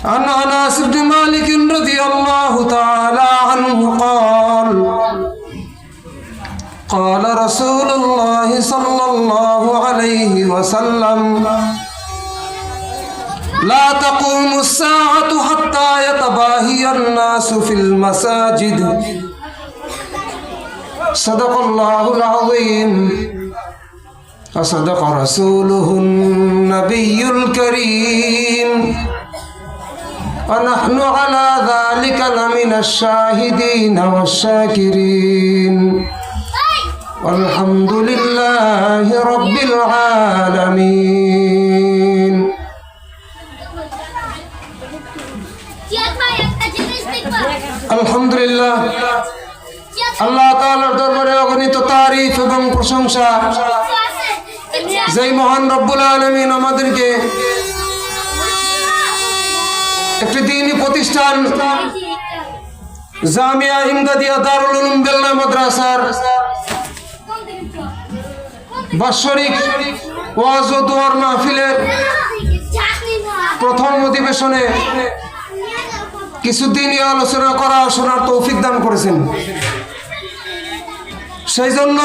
عن أنس بن مالك رضي الله تعالى عنه قال قال رسول الله صلى الله عليه وسلم لا تقوم الساعة حتى يتباهي الناس في المساجد صدق الله العظيم وصدق رسوله النبي الكريم ونحن على ذلك لمن الشاهدين والشاكرين والحمد لله رب العالمين আলহামদুলিল্লাহ আল্লাহ তাআলার দরবারে অগণিত তারিফ এবং প্রশংসা যেই মহান রব্বুল আলামিন আমাদেরকে একটি দ্বীনি প্রতিষ্ঠান জামিয়া ইমদাদিয়া দারুল উলুম বেলনা মাদ্রাসার বাৎসরিক ওয়াজ ও দোয়ার মাহফিলের প্রথম অধিবেশনে কিছু দিনই আলোচনা করা শোনার তৌফিক দান করেছেন। সেই জন্য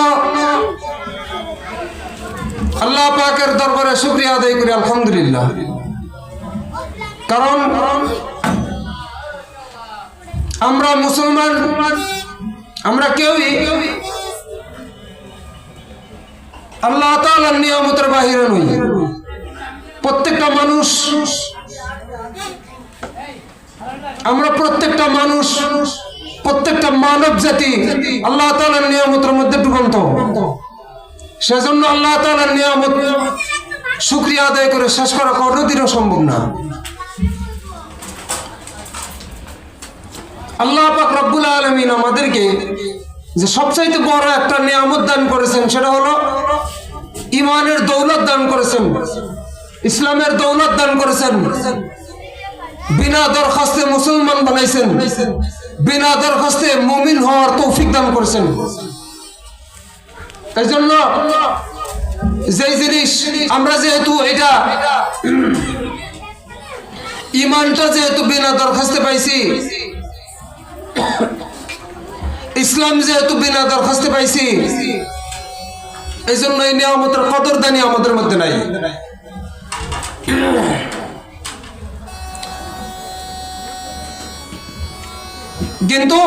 আল্লাহ পাকের দরবারে শুকরিয়া আদায় করি আলহামদুলিল্লাহ। কারণ আমরা মুসলমান, আমরা কেউই আল্লাহ তাআলার নিয়ামতের বাহিরে নই। প্রত্যেকটা মানুষ, আমরা প্রত্যেকটা মানুষ, প্রত্যেকটা মানব জাতি আল্লাহ তাআলার নিয়ামতের মধ্যে ডুবন্ত। সেজন্য আল্লাহ তাআলার নিয়ামত শুকরিয়া আদায় করে শেষ করা কোনোদিনও সম্ভব না। আল্লাহ পাক রব্বুল আলামিন আমাদেরকে যে সবচাইতে বড় একটা নিয়ামত দান করেছেন সেটা হলো ঈমানের দৌলত দান করেছেন, ইসলামের দৌলত দান করেছেন। বিনা দরখাস্তে মুসলমান বানাইছেন, বিনা দরখাস্তে মুমিন হওয়ার তৌফিক দান করেছেন। এই জন্য যেই জিনিস আমরা যেহেতু এটা ঈমানটা যেহেতু বিনা দরখাস্তে পাইছি, ইসলাম যেহেতু বিনা দরখাস্তে পাইছি, এই জন্য এই নিয়ামতের কদরদানি আমাদের মধ্যে নাই। কিন্তু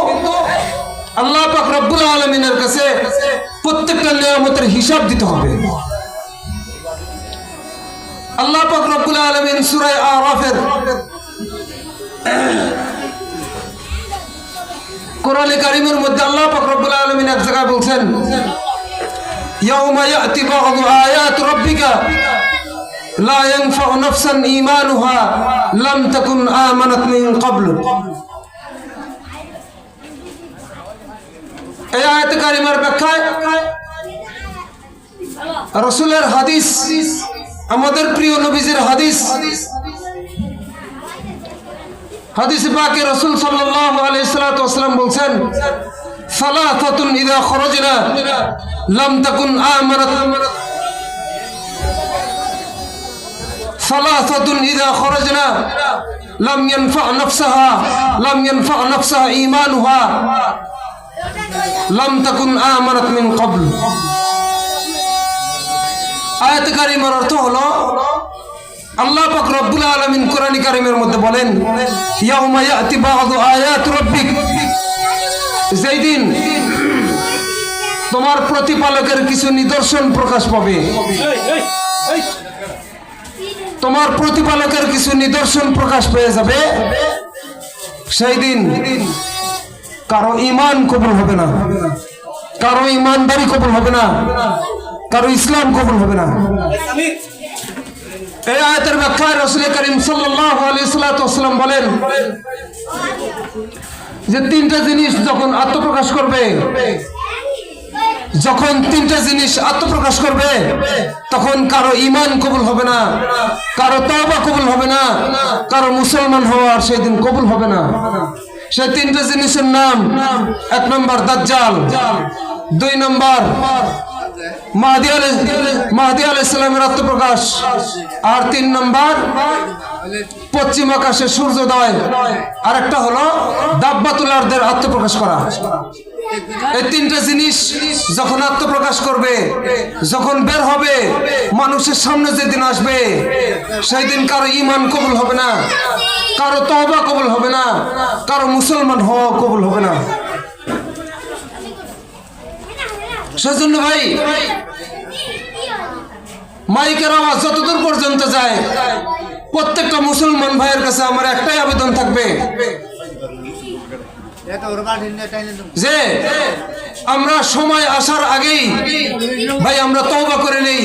আল্লাহ পাক রব্বুল আলামিনের কাছে প্রত্যেকটা নিয়ামতের হিসাব দিতে হবে। আল্লাহ পাক রব্বুল আলামিন সূরা আরাফের কোরআনে কারীমের মধ্যে আল্লাহ পাক রব্বুল আলামিন এক জায়গায় বলছেন, ইয়াউমা ইয়াতি বা'দু আয়াতি রাব্বিকা লা ইয়ানফা'ু নাফসান ঈমানুহা লাম তাকুন আমানাত মিন ক্বাবলু। এই আয়াতে কারিমার ব্যাখ্যায় রাসূলের হাদিস, আমাদের প্রিয় নবীজির হাদিস, হাদিসে পাকে রাসূল সাল্লাল্লাহু আলাইহি ওয়াসাল্লাম বলছেন, সালাসাতুন ইযা খরাজনা লাম তাকুন আমানাত, সালাসাতুন ইযা খরাজনা লাম ইয়ানফা নাফসাহা ঈমানুহা লাম তাকুন আমানাত মিন ক্বাবল। আয়াতে কারিমার অর্থ হলো আল্লাহ পাক রব্বুল আলামিন কোরআন কারীমের মধ্যে বলেন, ইয়াউমা ইয়াতি বা'দু আয়াতি রাব্বিক, যেই দিন তোমার প্রতিপালকের কিছু নিদর্শন প্রকাশ পাবে, তোমার প্রতিপালকের কিছু নিদর্শন প্রকাশ পেয়ে যাবে, সেই দিন কারো ঈমান কবুল হবে না, কারো ঈমানদারি কবুল হবে না, কারো ইসলাম কবুল হবে না। এই আয়াতের ব্যাখ্যায় রাসূল করিম সাল্লাল্লাহু আলাইহি ওয়াসাল্লাম বলেন যে তিনটা জিনিস যখন আত্মপ্রকাশ করবে, যখন তিনটা জিনিস আত্মপ্রকাশ করবে, তখন কারো ঈমান কবুল হবে না, কারো তওবা কবুল হবে না, কারো মুসলমান হওয়ার সেই দিন কবুল হবে না। সেই তিনটা জিনিসের নাম, এক নম্বর দাজ্জাল, দুই নম্বর মাহদী আলাইহিস সালামের আত্মপ্রকাশ, আর 3 নম্বর পশ্চিম আকাশে সূর্যোদয়, আর একটা হলো দাব্বাতুল আরদের আত্মপ্রকাশ করা। এই 3টা জিনিস যখন আত্মপ্রকাশ করবে, যখন বের হবে, মানুষের সামনে যেদিন আসবে, সেই দিন কারো ঈমান কবুল হবে না, কারো তওবা কবুল হবে না, কারো মুসলমান হওয়া কবুল হবে না। সেজন্য ভাই, মাইকের আওয়াজ যতদূর পর্যন্ত যায়, প্রত্যেকটা মুসলমান ভাইয়ের কাছে আমার একটাই আবেদন থাকবে যে আমরা সময় আসার আগেই ভাই আমরা তওবা করে নেই।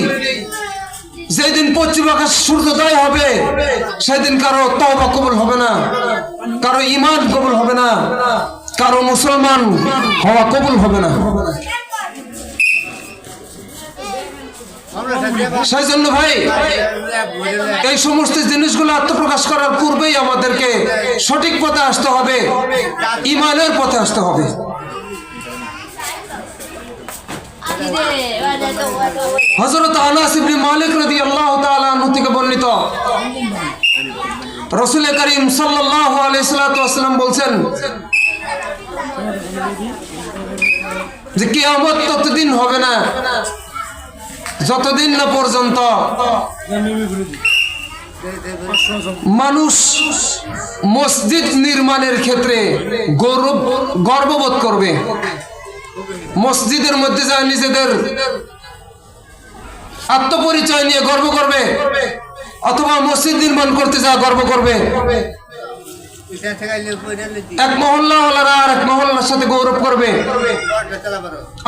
যেদিন পশ্চিম আকাশ সূর্যোদয় হবে, সেদিন কারো তওবা কবুল হবে না, কারো ঈমান কবুল হবে না, কারো মুসলমান হওয়া কবুল হবে না। সেই জন্য ভাই, এই সমস্ত জিনিসগুলো আত্মপ্রকাশ করার পূর্বেই আমাদেরকে সঠিক পথে আসতে হবে, ঈমানের পথে আসতে হবে। হযরত আনাস ইবনে মালিক রাদিয়াল্লাহু তাআলা আনহু থেকে বর্ণিত, রাসূল করিম সাল্লাল্লাহু আলাইহি ওয়াসাল্লাম বলছেন যে কিয়ামত ততদিন হবে না যতদিন না পর্যন্ত মানুষ মসজিদ নির্মাণের ক্ষেত্রে গর্ববোধ করবে, মসজিদের মধ্যে যায় নিজেদের আত্মপরিচয় নিয়ে গর্ব করবে, অথবা মসজিদ নির্মাণ করতে যা গর্ব করবে। এক মহল্লাওয়ালারা আর এক মহল্লার সাথে গৌরব করবে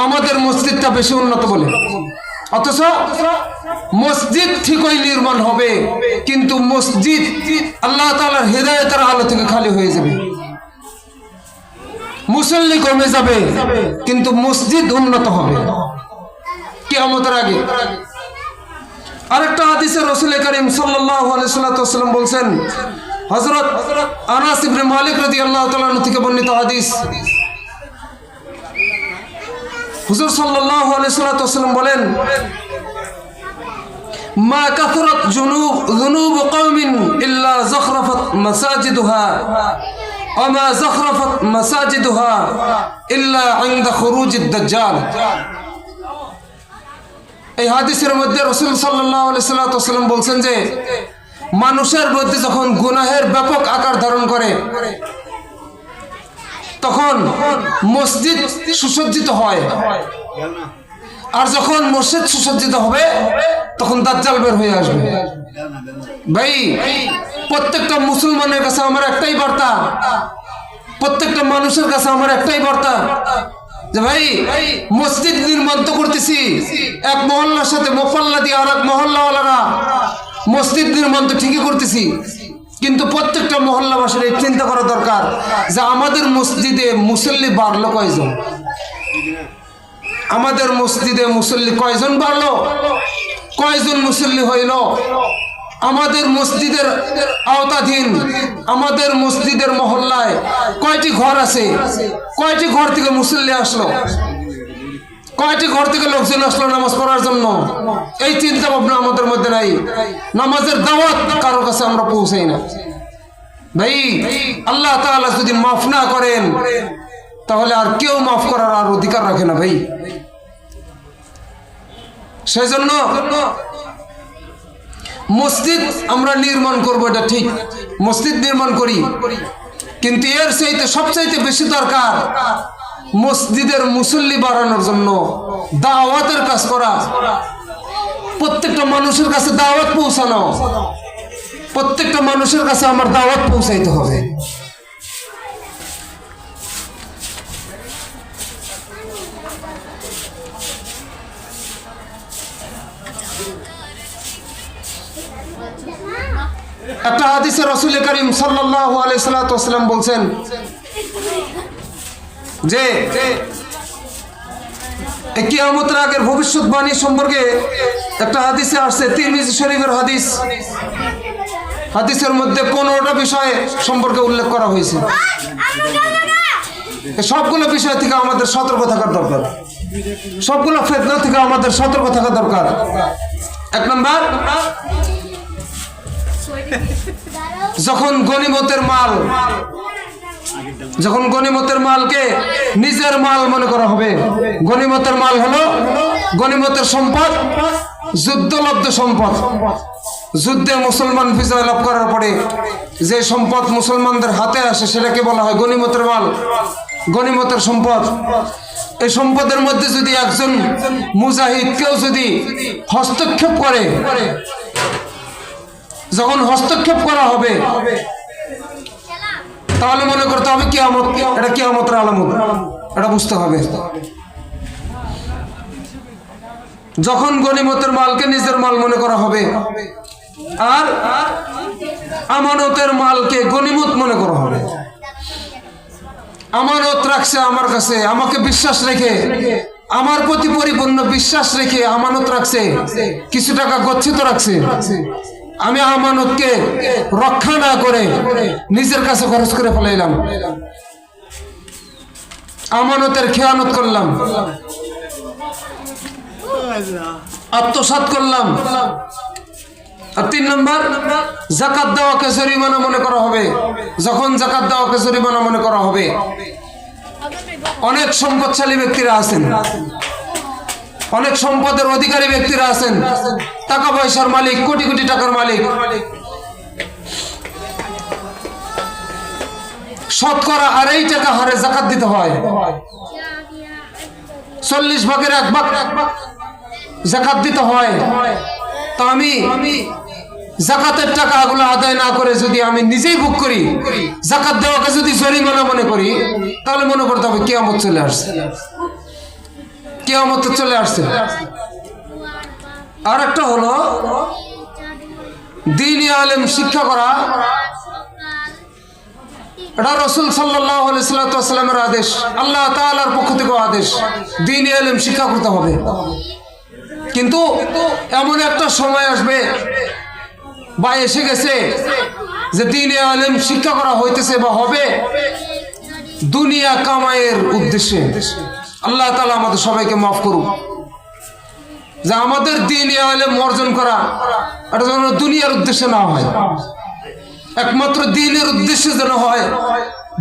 আমাদের মসজিদটা বেশি উন্নত বলে, অথচ মসজিদ ঠিকই নির্মাণ হবে, কিন্তু মসজিদ আল্লাহ তাআলার হেদায়েতের আলো থেকে খালি হয়ে যাবে, মুসল্লি কমে যাবে, কিন্তু মসজিদ উন্নত হবে কিয়ামতের আগে। আরেকটা হাদিসে রাসূল করিম সাল্লাল্লাহু আলাইহি ওয়াসাল্লাম বলছেন, হযরত আনাস ইবনে মালিক রাদিয়াল্লাহু তাআলা আনহু থেকে বর্ণিত হাদিস, হুজুর সাল্লাল্লাহু আলাইহি ওয়াসাল্লাম বলেন, মা কাথরাত যুনুব কওমিন ইল্লা যাখরাফাত মাসাজিদুহা ওয়া মা যাখরাফাত মাসাজিদুহা ইল্লা ইনদা খুরুজিদ দাজ্জাল। এই হাদিসের মধ্যে রাসূল সাল্লাল্লাহু আলাইহি ওয়াসাল্লাম বলছেন যে মানুষের মধ্যে যখন গুনাহের ব্যাপক আকার ধারণ করে, তখন মসজিদ সুসজ্জিত হয়, আর যখন মসজিদ সুসজ্জিত হবে তখন দাজ্জাল বের হয়ে আসবে। ভাই, প্রত্যেকটা মুসলমানের কাছে আমার একটাই বার্তা, প্রত্যেকটা মানুষের কাছে আমার একটাই বার্তা যে ভাই, মসজিদ নির্মাণ তো করতেছি, এক মহল্লার সাথে মোফাল্লা দিয়ে আর এক মহল্লাওয়ালারা মসজিদ নির্মাণ তো ঠিকই করতেছি, কিন্তু প্রত্যেকটা মহল্লাবাসীর এই চিন্তা করা দরকার যে আমাদের মসজিদে মুসল্লি বাড়লো কয়জন, আমাদের মসজিদে মুসল্লি কয়জন বাড়লো, কয়জন মুসল্লি হইল, আমাদের মসজিদের আওতাধীন আমাদের মসজিদের মহল্লায় কয়টি ঘর আছে, কয়টি ঘর থেকে মুসল্লি আসলো, কয়টি ঘর থেকে লোকজন আসলো নামাজ পড়ার জন্য, এই চিন্তা ভাবনা আমাদের মধ্যে নাই। নামাজের দাওয়াত কারোর কাছে আমরা পৌঁছাই না। ভাই, আল্লাহ তাআলা যদি মাফ না করেন তাহলে আর কেউ মাফ করার আর অধিকার রাখে না ভাই। সেই জন্য মসজিদ আমরা নির্মাণ করবো, এটা ঠিক, মসজিদ নির্মাণ করি, কিন্তু এর চাইতে সবচাইতে বেশি দরকার মসজিদের মুসল্লি বাড়ানোর জন্য দাওয়াতের কাজ করা, প্রত্যেকটা মানুষের কাছে দাওয়াত পৌঁছানো, প্রত্যেকটা মানুষের কাছে আমার দাওয়াত পৌঁছাইতে হবে। একটা হাদিসে রাসূল করিম সাল্লাল্লাহু আলাইহি ওয়াসাল্লাম বলছেন যে কিয়ামতের আগের ভবিষ্যৎবাণী সম্পর্কে একটা হাদিসে আসছে, তিরমিজি শরীফের হাদিস, হাদিসের মধ্যে 15টা বিষয় সম্পর্কে উল্লেখ করা হয়েছে। সবগুলো বিষয় থেকে আমাদের সতর্ক থাকার দরকার। সবগুলো ফিতনা থেকে আমাদের সতর্ক থাকা দরকার। এক নম্বর, যখন গনিমতের মালকে নিজের মাল মনে করা হবে। গনিমতের মাল হলো গনিমতের সম্পদ, যুদ্ধলব্ধ সম্পদ। যুদ্ধে মুসলমান বিজয় লাভ করার পরে যে সম্পদ মুসলমানদের হাতে আসে সেটাকে বলা হয় গনিমতের মাল, গনিমতের সম্পদ। এই সম্পদের মধ্যে যদি একজন মুজাহিদ কেউ যদি হস্তক্ষেপ করে, যখন হস্তক্ষেপ করা হবে তাহলে মনে করতে হবে কিয়ামত, এটা কিয়ামতের আলামত, এটা বুঝতে হবে। যখন গনিমতের মালকে নিজের মাল মনে করা হবে আর আমানতের মালকে গনিমত মনে করা হবে। আমানত রাখছে আমার কাছে, আমাকে বিশ্বাস রেখে, আমার প্রতি পরিপূর্ণ বিশ্বাস রেখে আমানত রাখছে, কিছু টাকা গচ্ছিত রাখছে। আমি আমানতকে রক্ষা না করে নিজের কাছে খরচ করে ফেলাইলাম, আমানতের খেয়ানত করলাম, আত্মসাৎ করলাম। আর 3 নম্বর, যাকাত দেওয়াকে জরিমানা মনে করা হবে। যখন যাকাত দেওয়াকে জরিমানা মনে করা হবে, অনেক সম্পদশালী ব্যক্তিরা আছেন, অনেক সম্পদের অধিকারী ব্যক্তিরা আছেন, টাকা পয়সার মালিক, কোটি কোটি টাকার মালিক। শতকরা 2.5 টাকা হারে যাকাত দিতে হয়। 40 ভাগের 1 ভাগ যাকাত দিতে হয়। তো আমি যাকাতের টাকাগুলো আদায় না করে যদি আমি নিজেই ভোগ করি, যাকাত দেওয়াকে যদি জরিমানা মনে করি, তাহলে মনে করতে হবে কিয়ামত চলে আসছে, কিয়ামত চলে আসছে। আর একটা হলো দ্বীনি আলেম শিক্ষা করা। এটা রাসূল সাল্লাল্লাহু আলাইহি ওয়াসাল্লামের আদেশ, আল্লাহ তাআলার পক্ষ থেকে আদেশ, দ্বীনি আলেম শিক্ষা করতে হবে। কিন্তু এমন একটা সময় আসবে বা এসে গেছে যে দ্বীনি আলেম শিক্ষা করা হইতেছে বা হবে দুনিয়া কামাইয়ের উদ্দেশ্যে। আল্লাহ তাআলা আমাদের সবাইকে মাফ করুক। যে আমাদের দ্বীনি আলেম অর্জন করা এটা যেন দুনিয়ার উদ্দেশ্যে না হয়, একমাত্র দ্বীনের উদ্দেশ্যে যেন হয়,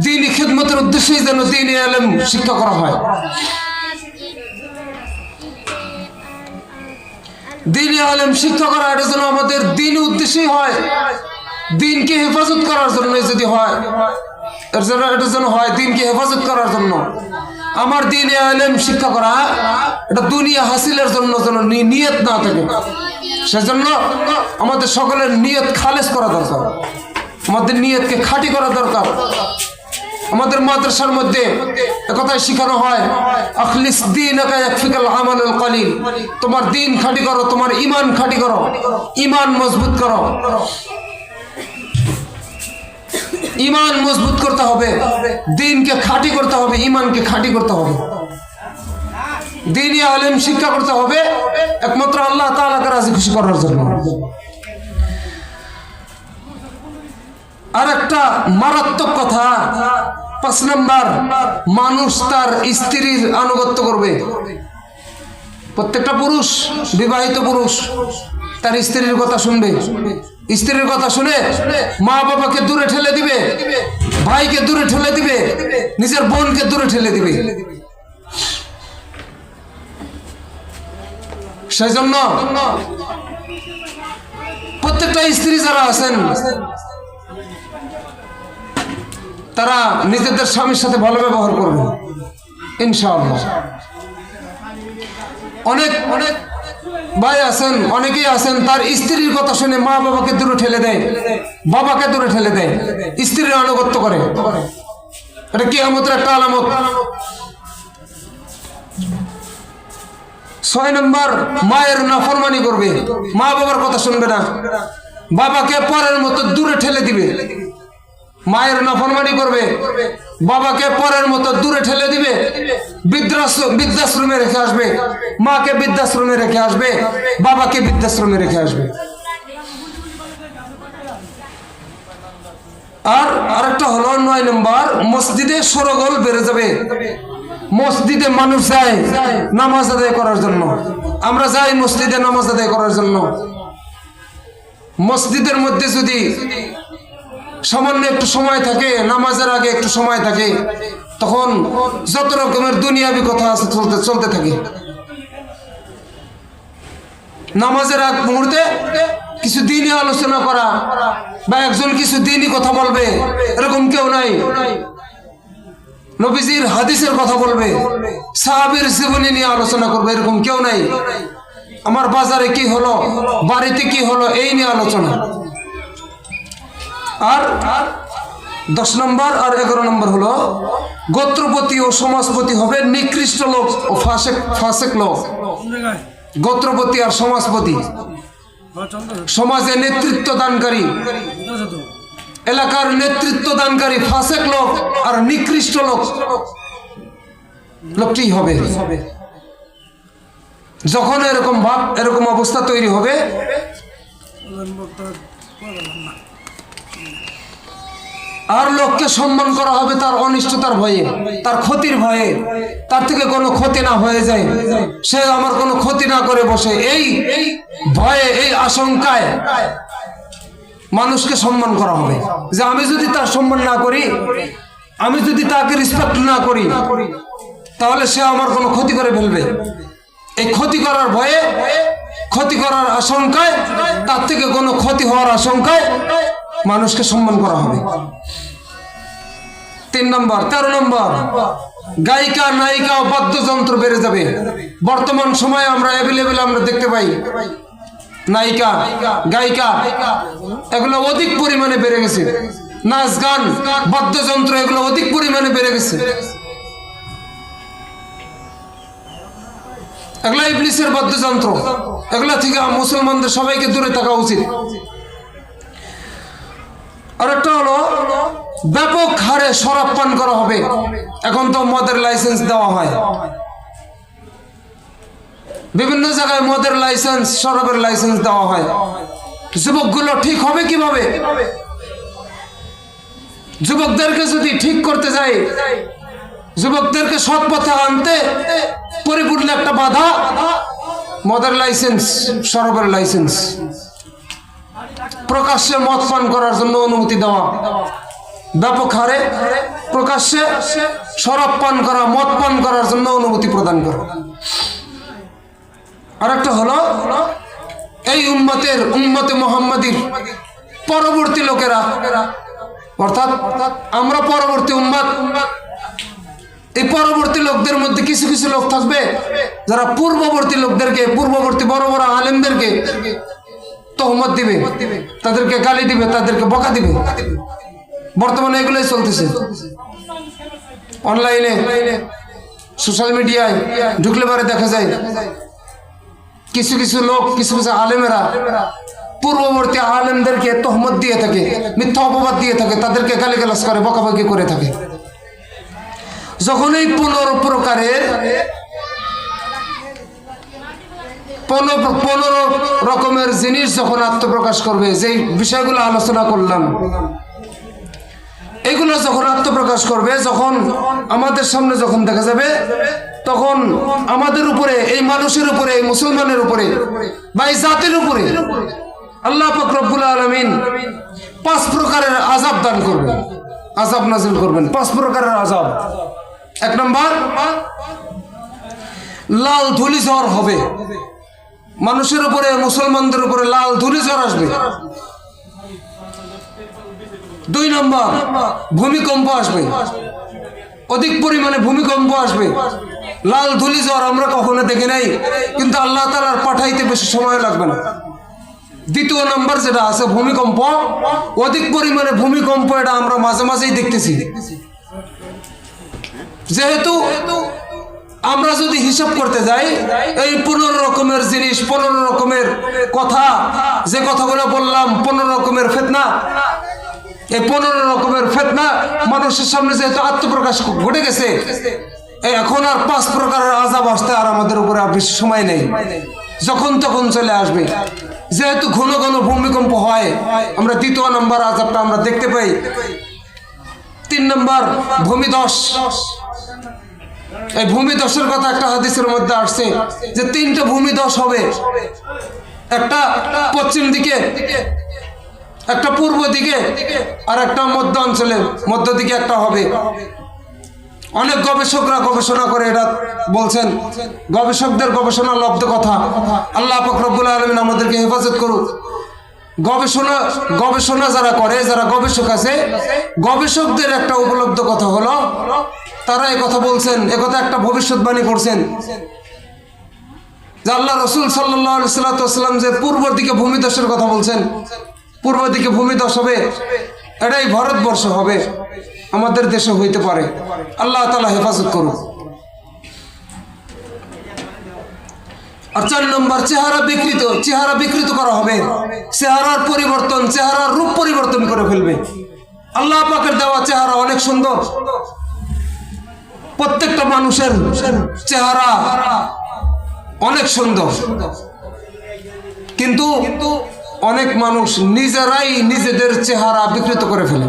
দ্বীনি খিদমতের উদ্দেশ্যেই যেন দ্বীনি আলেম শিক্ষা করা হয়। দ্বীনি আলেম শিক্ষা করা এটা যেন আমাদের দ্বীনি উদ্দেশ্যেই হয়, দ্বীনকে হেফাজত করার জন্য যদি হয়, এটা যেন হয় দ্বীনকে হেফাজত করার জন্য। আমার দ্বীনি আলেম শিক্ষা করা এটা দুনিয়া হাসিলের জন্য যেন নিয়ত না থাকে, সেজন্য আমাদের সকলের নিয়ত খালেস করা দরকার, আমাদের নিয়তকে খাঁটি করা দরকার। আমাদের মাদ্রাসার মধ্যে একথাই শেখানো হয়, আখলিস দীনাকা ইয়াকফিকাল আমালুল কলিল। তোমার দ্বীন খাঁটি করো, তোমার ঈমান খাঁটি করো, ঈমান মজবুত করো। ঈমান মজবুত করতে হবে, দ্বীনকে খাঁটি করতে হবে, ঈমানকে খাঁটি করতে হবে। দ্বীনি আলেম শিক্ষা করতে হবে একমাত্র আল্লাহ তাআলাকে রাজি খুশি করার জন্য। আর একটা মারাত্মক কথা, 5 নম্বর, মানুষ তার স্ত্রীর আনুগত্য করবে। প্রত্যেকটা পুরুষ, বিবাহিত পুরুষ তার স্ত্রীর কথা শুনবে। স্ত্রীর কথা শুনে মা বাবাকে দূরে ঠেলে দিবে, ভাইকে দূরে ঠেলে দিবে, নিজের বোনকে দূরে ঠেলে দিবে। সেই জন্য প্রত্যেকটা স্ত্রী যারা আছেন তারা নিজেদের স্বামীর সাথে ভালো ব্যবহার করবে ইনশাআল্লাহ। অনেক ভাই আছেন, অনেকেই আছেন তার স্ত্রীর কথা শুনে মা বাবাকে দূরে ঠেলে দেয়, বাবাকে দূরে ঠেলে দেয়, স্ত্রীর আনুগত্য করে। এটা কিয়ামতের একটা আলামত। 6 নম্বর, মায়ের নাফরমানি করবে, মা বাবার কথা শুনবে না, বাবাকে পরের মতো দূরে ঠেলে দিবে। মায়ের নাফরমানি করবে, বাবাকে পরের মতো দূরে ঠেলে দিবে, বৃদ্ধাশ্রমে রেখে আসবে, মাকে বৃদ্ধাশ্রমে রেখে আসবে, বাবাকে বৃদ্ধাশ্রমে রেখে আসবে। আর আরেকটা হলো 9 নম্বর, মসজিদে শোরগোল বেড়ে যাবে। মসজিদে মানুষ যায় নামাজ আদায় করার জন্য, আমরা যাই মসজিদে নামাজ আদায় করার জন্য। মসজিদের মধ্যে যদি সামান্য একটু সময় থাকে, নামাজের আগে একটু সময় থাকে, তখন যত রকমের দুনিয়াবি কথা আছে চলতে থাকে। নামাজের আগ মুহূর্তে কিছু দিনই আলোচনা করা বা একজন কিছু দিনই কথা বলবে এরকম কেউ নাই। নবীজির হাদিসের কথা বলবে, সাহাবীর জীবনী নিয়ে আলোচনা করবে এরকম কেউ নাই। আমার বাজারে কি হলো, বাড়িতে কি হলো, এই নিয়ে আলোচনা। আর 10 নম্বর আর 11 নম্বর হলো গোত্রপতি ও সমাজপতি হবে নিকৃষ্ট লোক ও ফাসেক লোক। গোত্রপতি আর সমাজপতি, সমাজে নেতৃত্ব দানকারী, এলাকার নেতৃত্ব দানকারী ফাসেক লোক আর নিকৃষ্ট লোকটি হবে। যখন এরকম ভাব এরকম অবস্থা তৈরি হবে, আর লোককে সম্মান করা হবে তার অনিষ্টতার ভয়ে, তার ক্ষতির ভয়ে, তার থেকে কোনো ক্ষতি না হয়ে যায়, সে আমার কোনো ক্ষতি না করে বসে, এই ভয়ে, এই আশঙ্কায় মানুষকে সম্মান করা হবে। যে আমি যদি তার সম্মান না করি, আমি যদি তাকে রেসপেক্ট না করি, তাহলে সে আমার কোনো ক্ষতি করে ফেলবে। এই ক্ষতি করার ভয়ে, ক্ষতি করার আশঙ্কায়, তার থেকে কোনো ক্ষতি হওয়ার আশঙ্কায় মানুষকে সম্মান করা হবে। 3 নম্বর 13 নম্বর গায়িকা, নায়িকা ও বাদ্যযন্ত্র বেড়ে যাবে। বর্তমান সময়ে আমরা অ্যাভেলেবেল আমরা দেখতে পাই নায়িকা, গায়িকা এগুলো অধিক পরিমাণে বেড়ে গেছে। নাচ গান, বাদ্যযন্ত্র এগুলো অধিক পরিমাণে বেড়ে গেছে। এগুলো ইবলিসের বাদ্যযন্ত্র, এগুলা থেকে মুসলমানদের সবাইকে দূরে থাকা উচিত। আর একটা হলো ব্যাপক হারে শরাব পান করা হবে। এখন তো মদের লাইসেন্স দেওয়া হয়, বিভিন্ন জায়গায় মদের লাইসেন্স, শরাবের লাইসেন্স দেওয়া হয়। যুবকগুলো ঠিক হবে কিভাবে? যুবকদেরকে যদি ঠিক করতে যাই, যুবকদেরকে সৎ পথে আনতে পরিপূর্ণ একটা বাধা মদের লাইসেন্স, শরাবের লাইসেন্স। প্রকাশ্যে মদ পান করার জন্য অনুমতি দেওয়া, ব্যাপক হারে প্রকাশ্যে শরাব পান করা, মদ পান করার জন্য অনুমতি প্রদান করা। আর একটা হলো এই উম্মতে মুহাম্মাদির পরবর্তী লোকেরা, অর্থাৎ আমরা পরবর্তী উম্মত, এই পরবর্তী লোকদের মধ্যে কিছু কিছু লোক থাকবে যারা পূর্ববর্তী লোকদেরকে, পূর্ববর্তী বড় বড় আলেমদেরকে তহমত দিবে, তাদেরকে গালি দিবে, তাদেরকে বকা দিবে। বর্তমানে এগুলোই চলতেছে। অনলাইনে, সোশ্যাল মিডিয়ায় ঢুকলে পরে দেখা যায় কিছু কিছু লোক, কিছু কিছু আলেমেরা পূর্ববর্তী আলেমদেরকে তহমত দিয়ে থাকে, মিথ্যা অপবাদ দিয়ে থাকে, তাদেরকে গালিগালাজ করে, বকাবকি করে থাকে। যখন এই 15 প্রকারের 15 রকমের জিনিস যখন আত্মপ্রকাশ করবে, যেই বিষয়গুলো আলোচনা করলাম, এগুলো যখন আত্মপ্রকাশ করবে, যখন আমাদের সামনে যখন দেখা যাবে, তখন আমাদের উপরে, এই মানুষের উপরে, এই মুসলমানের উপরে বা এই জাতির উপরে আল্লাহ পাক রব্বুল আলামিন 5 প্রকারের আযাব দান করবেন, আযাব নাযিল করবেন। 5 প্রকারের আযাব। 1 নম্বর, লাল ধূলি ঝড় হবে মানুষের উপরে, মুসলমানদের উপরে লাল ধূলি ঝড় আসবে। 2 নম্বর, ভূমিকম্প আসবে, অধিক পরিমাণে ভূমিকম্প আসবে। লাল ধূলি ঝড় আমরা কখনো দেখি নাই, কিন্তু আল্লাহ তাআলার পাঠাইতে বেশি সময় লাগবে না। 2 নম্বর যেটা আছে ভূমিকম্প, অধিক পরিমাণে ভূমিকম্প, এটা আমরা মাঝে মাঝেই দেখতেছি। যেহেতু আমরা যদি হিসাব করতে যাই, এই 15 রকমের জিনিস, 15 রকমের কথা, যে কথাগুলো বললাম, 15 রকমের ফিতনা, এই 15 রকমের ফিতনা মানুষের সামনে যেহেতু আত্মপ্রকাশ ঘটে গেছে, এখন আর 5 প্রকারের আযাব আসতে আর আমাদের উপরে আর বেশি সময় নেই, যখন তখন চলে আসবে। যেহেতু ঘন ঘন ভূমিকম্প হয়, আমরা 2 নম্বর আযাবটা আমরা দেখতে পাই। 3 নম্বর, ভূমিধস। এই ভূমিধসের কথা একটা হাদিসের মধ্যে আসছে যে 3টে ভূমিধস হবে, একটা পশ্চিম দিকে, একটা পূর্ব দিকে, আর একটা মধ্য অঞ্চলে, মধ্য দিকে একটা হবে। অনেক গবেষকরা গবেষণা করে এটা বলছেন, গবেষকদের গবেষণা লব্ধ কথা। আল্লাহ পাক রব্বুল আলামিন আমাদেরকে হেফাজত করুক। গবেষণা যারা করে, যারা গবেষক আছে, গবেষকদের একটা উপলব্ধ কথা হলো তারা এই কথা বলছেন, একথা একটা ভবিষ্যৎবাণী করছেন যে আল্লাহ রসুল সাল্লাল্লাহু আলাইহি ওয়াসাল্লাম যে পূর্বের দিকে ভূমিধসের কথা বলছেন, পূর্ব দিকে ভূমিধস হবে, এটাই ভারতবর্ষ হবে, আমাদের দেশে হইতে পারে। আল্লাহ তাআলা হেফাজত করুন। আর 4 নম্বর, চেহারা বিকৃত করা হবে, চেহারার পরিবর্তন, চেহারার রূপ পরিবর্তন করে ফেলবে। আল্লাহ পাকের দেওয়া চেহারা অনেক সুন্দর, প্রত্যেকটা মানুষের চেহারা অনেক সুন্দর, কিন্তু অনেক মানুষ নিজেরাই নিজেদের চেহারা বিকৃত করে ফেলে।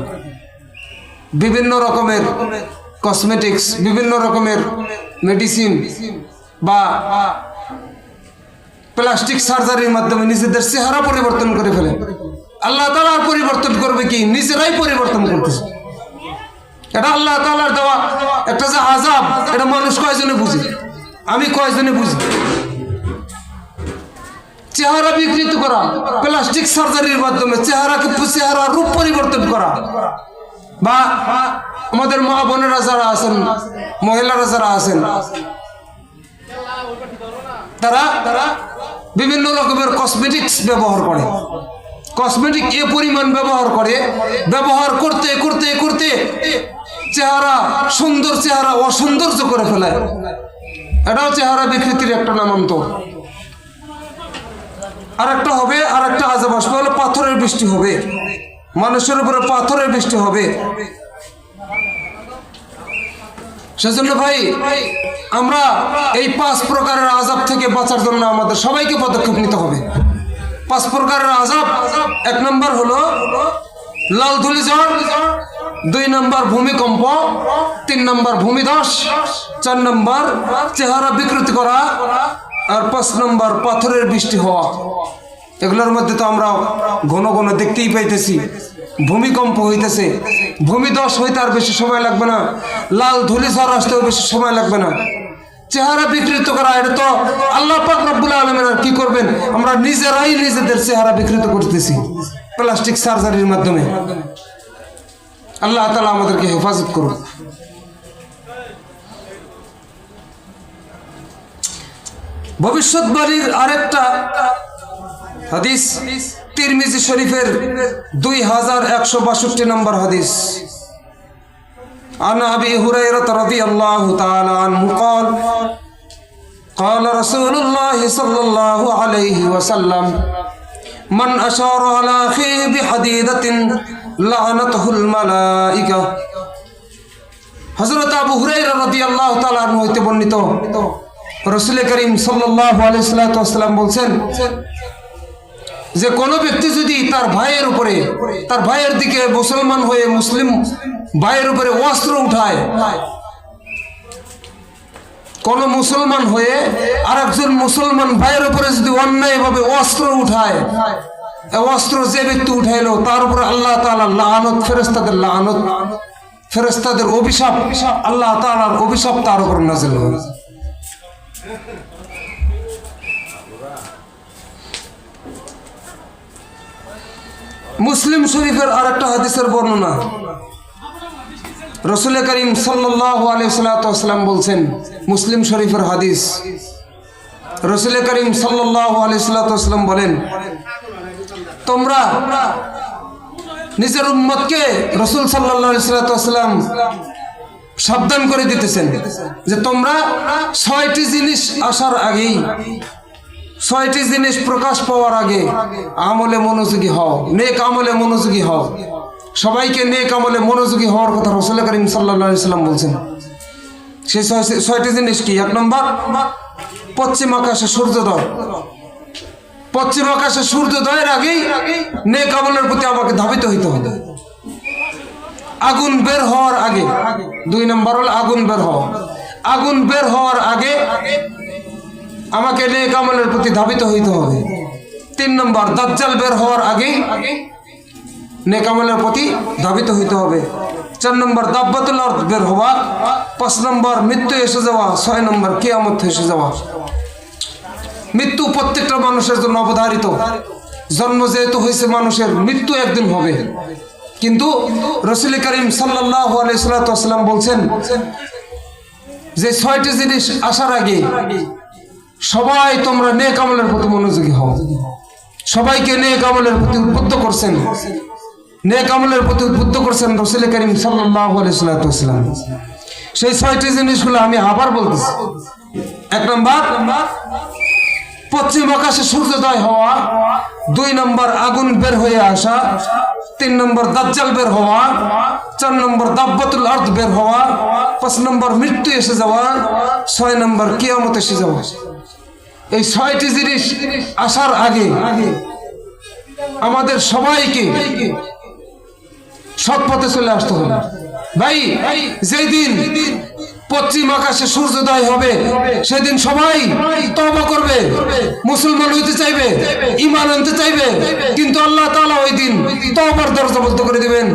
বিভিন্ন রকমের কসমেটিক্স, বিভিন্ন রকমের মেডিসিন বা প্লাস্টিক সার্জারির মাধ্যমে নিজেদের চেহারা পরিবর্তন করে ফেলে। আল্লাহ তাআলা পরিবর্তন করবে কি? নিজেরাই পরিবর্তন করতেছে। এটা আল্লাহ তাআলার দেওয়া একটা যে আযাব, এটা মানুষ কয়জনে বুঝে? আমি কয়জনে বুঝি? চেহারা বিকৃত করা, প্লাস্টিক সার্জারির মাধ্যমে চেহারা রূপ পরিবর্তন করা, বা আমাদের মা বোনেরা যারা আছেন, মহিলারা যারা আছেন, তারা বিভিন্ন রকমের কসমেটিক্স ব্যবহার করে। কসমেটিক এ পরিমাণ ব্যবহার করতে করতে করতে চেহারা, সুন্দর চেহারা অসৌন্দর্য করে ফেলায়। এটাও চেহারা বিকৃতির একটা নামান্তর। আর একটা হবে, আর একটা আযাব আসবে, হলো পাথরের বৃষ্টি হবে, মানুষের উপরে পাথরের বৃষ্টি হবে। সেজন্য ভাই, আমরা এই 5 প্রকারের আযাব থেকে বাঁচার জন্য আমাদের সবাইকে পদক্ষেপ নিতে হবে। 5 প্রকারের আযাব, 1 নম্বর হলো লাল ধূলিঝড়, 2 নম্বর ভূমিকম্প, 3 নম্বর ভূমিধস, 4 নম্বর চেহারা বিকৃতি করা, আর 5 নম্বর পাথরের বৃষ্টি হওয়া। এগুলোর মধ্যে তো আমরা ঘন ঘন দেখতেই পাইতেছি, ভূমিকম্প হইতেছে, ভূমিধস হইতে আর বেশি সময় লাগবে না, লাল ধূলিঝড় আসতেও বেশি সময় লাগবে না। চেহারা বিকৃত করা, এটা তো আল্লাহ পাক রব্বুল আলামিন আর কি করবেন? আমরা নিজেরাই নিজেদের চেহারা বিকৃত করতেছি প্লাস্টিক সার্জারির মাধ্যমে। আল্লাহ তাআলা আমাদেরকে হেফাজত করুন। ভবিষ্যৎবাণীর আরেকটা হাদিস, তিরমিজি শরীফের 2162 নম্বর হাদিস। عن أبي هريرة رضي الله تعالى عنه قال قال رسول الله صلى الله عليه وسلم من أشار على أخيه بحديدة لعنته الملائكة। হযরত আবু হুরায়রা রাদিয়াল্লাহু তাআলা আনহু হতে বর্ণিত, রাসূল করিম সাল্লাল্লাহু আলাইহি ওয়াসাল্লাম বলছেন যে কোন ব্যক্তি যদি তার ভাইয়ের দিকে, মুসলমান হয়ে মুসলিম ভাইয়ের উপরে অস্ত্র উঠায়, কোন মুসলমান হয়ে আরেকজন মুসলমান ভাইয়ের উপরে যদি অন্যায়ভাবে অস্ত্র উঠায়, অস্ত্র যে ব্যক্তি উঠাইলো তার উপরে আল্লাহ তাআলার লানত, ফেরেশতাদের লানত, ফেরেশতাদের অভিশাপ, আল্লাহ তাআলার অভিশাপ তার উপর নাযিল হয়। মুসলিম শরীফের আরেকটা হাদিসের বর্ণনা, রাসূল করিম সাল্লাল্লাহু আলাইহি ওয়াসাল্লাম বলছেন, মুসলিম শরীফের হাদিস, রাসূল করিম সাল্লাল্লাহু আলাইহি ওয়াসাল্লাম বলেন, তোমরা নিজের উম্মতকে, রাসূল সাল্লাল্লাহু আলাইহি ওয়াসাল্লাম সাবধান করে দিতেছেন যে তোমরা 6টি জিনিস আসার আগেই, 6টি জিনিস প্রকাশ পাওয়ার আগে আমলে মনোযোগী হও, নেক আমলে মনোযোগী হও। সবাইকে নেক আমলে মনোযোগী হওয়ার কথা রাসূল করিম সাল্লাল্লাহু আলাইহি ওয়াসাল্লাম বলছেন। সেই 6টি জিনিস কি? 1 নম্বর, পশ্চিম আকাশে সূর্যোদয়। পশ্চিম আকাশে সূর্যোদয়ের আগেই নেক আমলের প্রতি আমাকে ধাবিত হইতে হবে। আগুন বের হওয়ার আগে, 2 নম্বর হলো আগুন বের হওয়া। আগুন বের হওয়ার আগে আমাকে নেক আমলের প্রতি ধাবিত হইতে হবে। 3 নম্বর, দাজ্জাল বের হওয়ার আগে নেক আমলের প্রতি ধাবিত হইতে হবে। 4 নম্বর, দাব্বাতুল আরদ বের হওয়া। 5 নম্বর, মৃত্যু এসে যাওয়া। 6 নম্বর, কিয়ামত এসে যাওয়া। মৃত্যু প্রত্যেকটা মানুষের জন্য অবধারিত। জন্ম যেহেতু হয়েছে মানুষের, মৃত্যু একদিন হবে। কিন্তু রাসূল করিম সাল্লাল্লাহু আলাইহি ওয়াসাল্লাম বলছেন যে 6টি জিনিস আসার আগে সবাই তোমরা নেক আমলের প্রতি মনোযোগী হও। সবাইকে নেক আমলের প্রতি উদ্বুদ্ধ করছেন, নেক আমলের প্রতি উদ্বুদ্ধ করছেন রাসূল করিম সাল্লাল্লাহু আলাইহি ওয়াসাল্লাম। সেই 6টি জিনিসগুলো আমি আবার বলতেছি। 1 নম্বর, পশ্চিম আকাশে সূর্যোদয় হওয়া। 2 নম্বর, আগুন বের হয়ে আসা। 3 নম্বর, দাজ্জাল বের হওয়া। 4 নম্বর, দাব্বাতুল আরদ বের হওয়া। 5 নম্বর, মৃত্যু এসে যাওয়া। 6 নম্বর, কিয়ামত এসে যাওয়া। এই 6টি জিনিস আসার আগে আমাদের সবাইকে সৎ পথে চলে আসতে হবে। ভাই, যেই দিন পশ্চিম আকাশে সূর্যোদয় হবে সেদিন সবাই তওবা করবে, মুসলমান হইতে চাইবে, ঈমান আনতে চাইবে। কিন্তু আল্লাহ তাআলা ওই দিন তওবার দরজা বন্ধ করে দিবেন,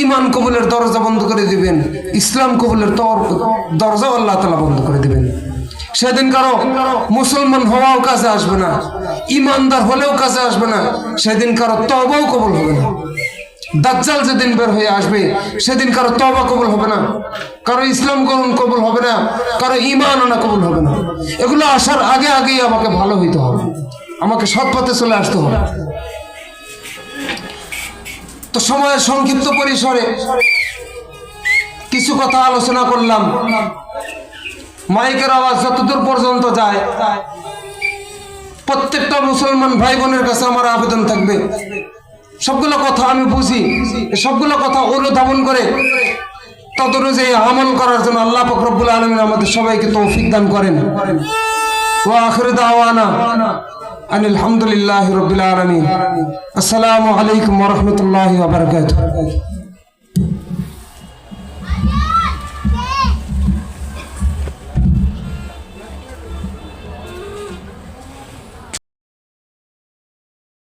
ঈমান কবুলের দরজা বন্ধ করে দিবেন, ইসলাম কবুলের দরজা আল্লাহ তাআলা বন্ধ করে দিবেন। সেদিন কারো মুসলমান হওয়াও কাজে আসবে না, ঈমানদার হলেও কাজে আসবে না। সেদিন কারো তওবাও কবুল হবে না। দাজ্জাল যেদিন বের হয়ে আসবে সেদিন কারো তওবা কবুল হবে না, কারো ইসলাম গ্রহণ কবুল হবে না, কারো ঈমান আনা কবুল হবে না। এগুলো আসার আগে আগেই আমাকে ভালো হইতে হবে, আমাকে সৎ পথে চলে আসতে হবে। তো সময়ের সংক্ষিপ্ত পরিসরে কিছু কথা আলোচনা করলাম। মাইকের আওয়াজ যতদূর পর্যন্ত যায়, প্রত্যেকটা মুসলমান ভাই বোনের কাছে আমার আবেদন থাকবে, সবগুলো কথা আমি বুঝি, সবগুলো কথা অনুধাবন করে তদনুযায়ী আমল করার জন্য আল্লাহ পাক রব্বুল আলামিন আমাদের সবাইকে তৌফিক দান করেন। ওয়া আখিরু দাওয়ানা আনিল হামদুলিল্লাহি রাব্বিল আলামিন। আসসালামু আলাইকুম ওয়া রাহমাতুল্লাহি ওয়া বারাকাতুহু।